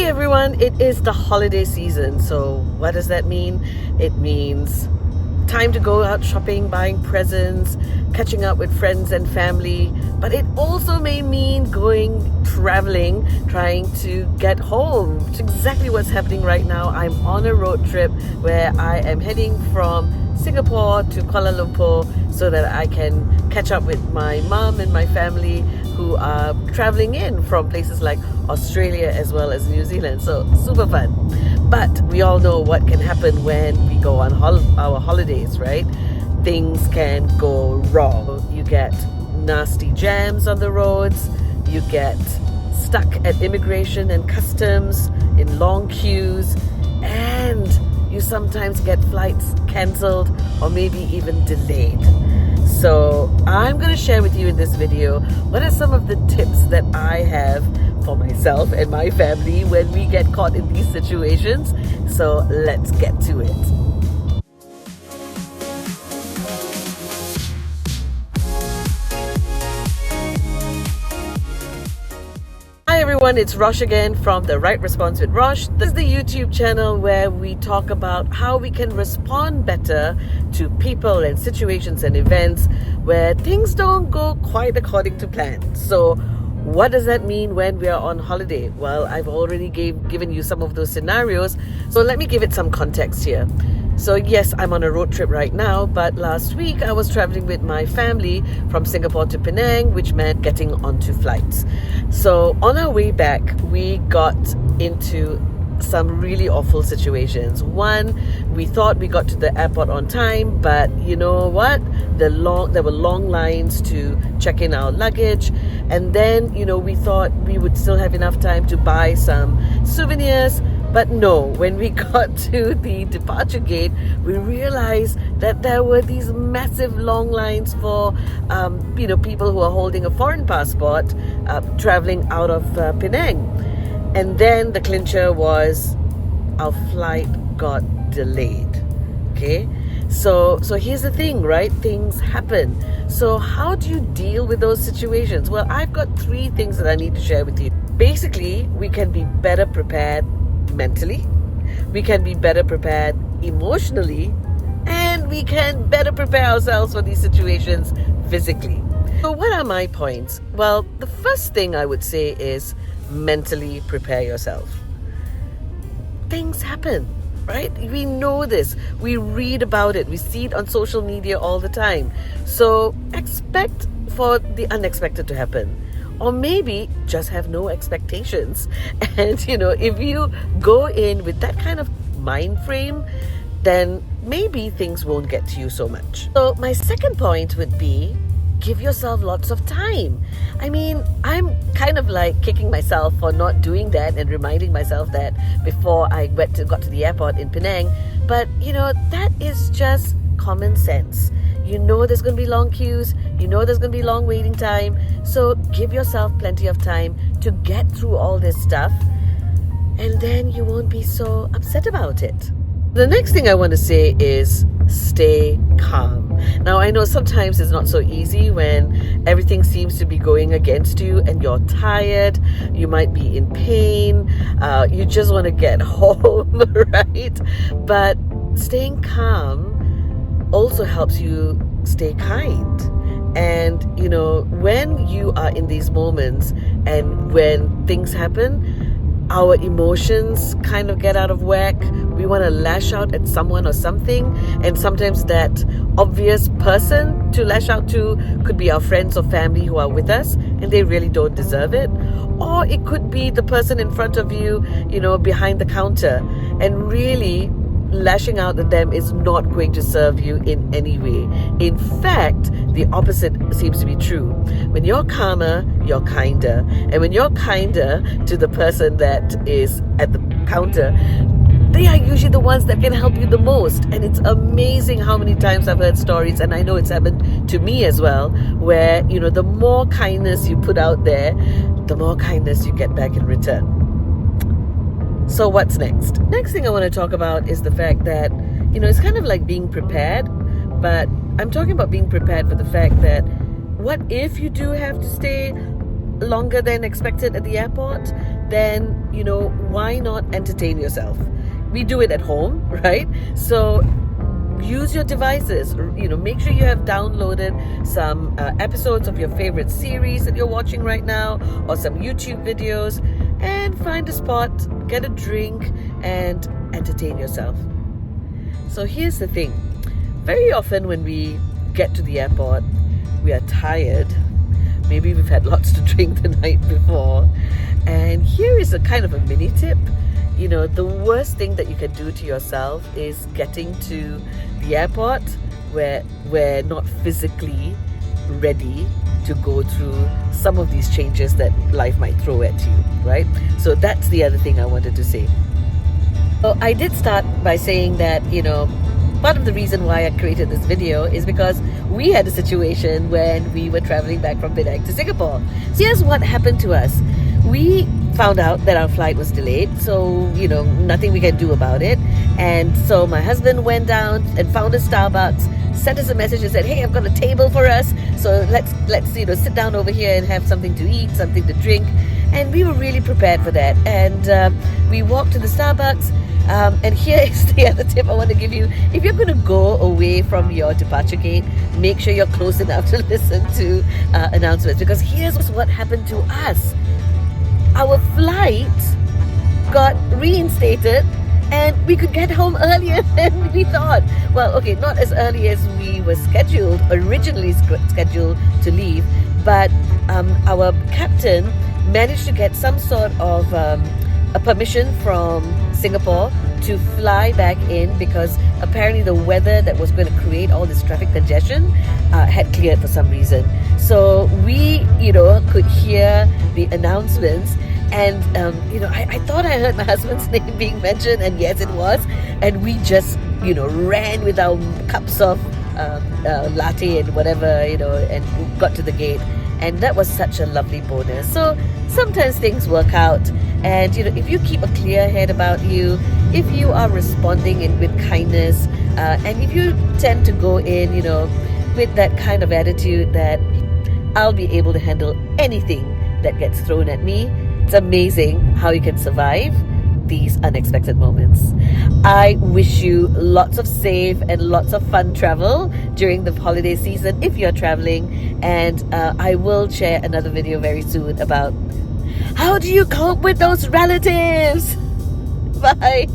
everyone, it is the holiday season. So what does that mean? It means time to go out shopping, buying presents, catching up with friends and family. But it also may mean going traveling, trying to get home. It's exactly what's happening right now. I'm on a road trip where I am heading from Singapore to Kuala Lumpur so that I can catch up with my mom and my family who are traveling in from places like Australia as well as New Zealand. So super fun. But we all know what can happen when we go on our holidays, right? Things can go wrong. You get nasty jams on the roads. You get stuck at immigration and customs in long queues. And you sometimes get flights cancelled or maybe even delayed. So I'm going to share with you in this video what are some of the tips that I have for myself and my family when we get caught in these situations. So let's get to it. Hi everyone, it's Rosh again from The Right Response with Rosh. This is the YouTube channel where we talk about how we can respond better to people and situations and events where things don't go quite according to plan. So what does that mean when we are on holiday? Well, I've already given you some of those scenarios, so let me give it some context here. So yes, I'm on a road trip right now, but last week I was traveling with my family from Singapore to Penang, which meant getting onto flights. So on our way back, we got into some really awful situations. One, we thought we got to the airport on time, but you know what? There were long lines to check in our luggage, and then we thought we would still have enough time to buy some souvenirs. But no, when we got to the departure gate, we realized that there were these massive long lines for, people who are holding a foreign passport traveling out of Penang. And then the clincher was our flight got delayed. Okay? So here's the thing, right? Things happen. So how do you deal with those situations? Well, I've got 3 things that I need to share with you. Basically, we can be better prepared mentally, we can be better prepared emotionally, and we can better prepare ourselves for these situations physically. So what are my points? Well, the first thing I would say is mentally prepare yourself. Things happen, right? We know this. We read about it. We see it on social media all the time. So expect for the unexpected to happen. Or maybe just have no expectations. And if you go in with that kind of mind frame, then maybe things won't get to you so much. So my second point would be give yourself lots of time. I mean, I'm kind of like kicking myself for not doing that and reminding myself that before I got to the airport in Penang. But that is just common sense. There's going to be long queues. There's going to be long waiting time. So give yourself plenty of time to get through all this stuff, and then you won't be so upset about it. The next thing I want to say is stay calm. Now, I know sometimes it's not so easy when everything seems to be going against you and you're tired, you might be in pain, you just want to get home, right? But staying calm also helps you stay kind. And when you are in these moments and when things happen, our emotions kind of get out of whack. We want to lash out at someone or something, and sometimes that obvious person to lash out to could be our friends or family who are with us and they really don't deserve it. Or it could be the person in front of you, behind the counter, and really lashing out at them is not going to serve you in any way. In fact, the opposite seems to be true. When you're calmer, you're kinder. And when you're kinder to the person that is at the counter, they are usually the ones that can help you the most. And it's amazing how many times I've heard stories, and I know it's happened to me as well, where the more kindness you put out there, the more kindness you get back in return. So what's next? Next thing I want to talk about is the fact that, it's kind of like being prepared, but I'm talking about being prepared for the fact that what if you do have to stay longer than expected at the airport? then, why not entertain yourself? We do it at home, right? So use your devices. Make sure you have downloaded some episodes of your favorite series that you're watching right now, or some YouTube videos, and find a spot, get a drink, and entertain yourself. So here's the thing. Very often when we get to the airport, we are tired. Maybe we've had lots to drink the night before. And here is a kind of a mini tip. The worst thing that you can do to yourself is getting to the airport where we're not physically ready to go through some of these changes that life might throw at you, right? So that's the other thing I wanted to say. So I did start by saying that, part of the reason why I created this video is because we had a situation when we were traveling back from Penang to Singapore. So here's what happened to us. We found out that our flight was delayed, so nothing we can do about it. And so my husband went down and found a Starbucks, sent us a message and said, "Hey, I've got a table for us, so let's sit down over here and have something to eat, something to drink." And we were really prepared for that. And we walked to the Starbucks. And here is the other tip I want to give you. If you're going to go away from your departure gate, make sure you're close enough to listen to announcements, because here's what happened to us. Our flight got reinstated and we could get home earlier than we thought. Well, okay, not as early as we were originally scheduled to leave, but our captain managed to get some sort of a permission from Singapore to fly back in, because apparently the weather that was going to create all this traffic congestion had cleared for some reason. So we, could hear the announcements, and I thought I heard my husband's name being mentioned, and yes, it was. And we just, ran with our cups of latte and whatever, and got to the gate. And that was such a lovely bonus. So sometimes things work out. And, if you keep a clear head about you, if you are responding with kindness, and if you tend to go in, with that kind of attitude that I'll be able to handle anything that gets thrown at me, it's amazing how you can survive these unexpected moments. I wish you lots of safe and lots of fun travel during the holiday season if you're traveling, and I will share another video very soon about how do you cope with those relatives. Bye.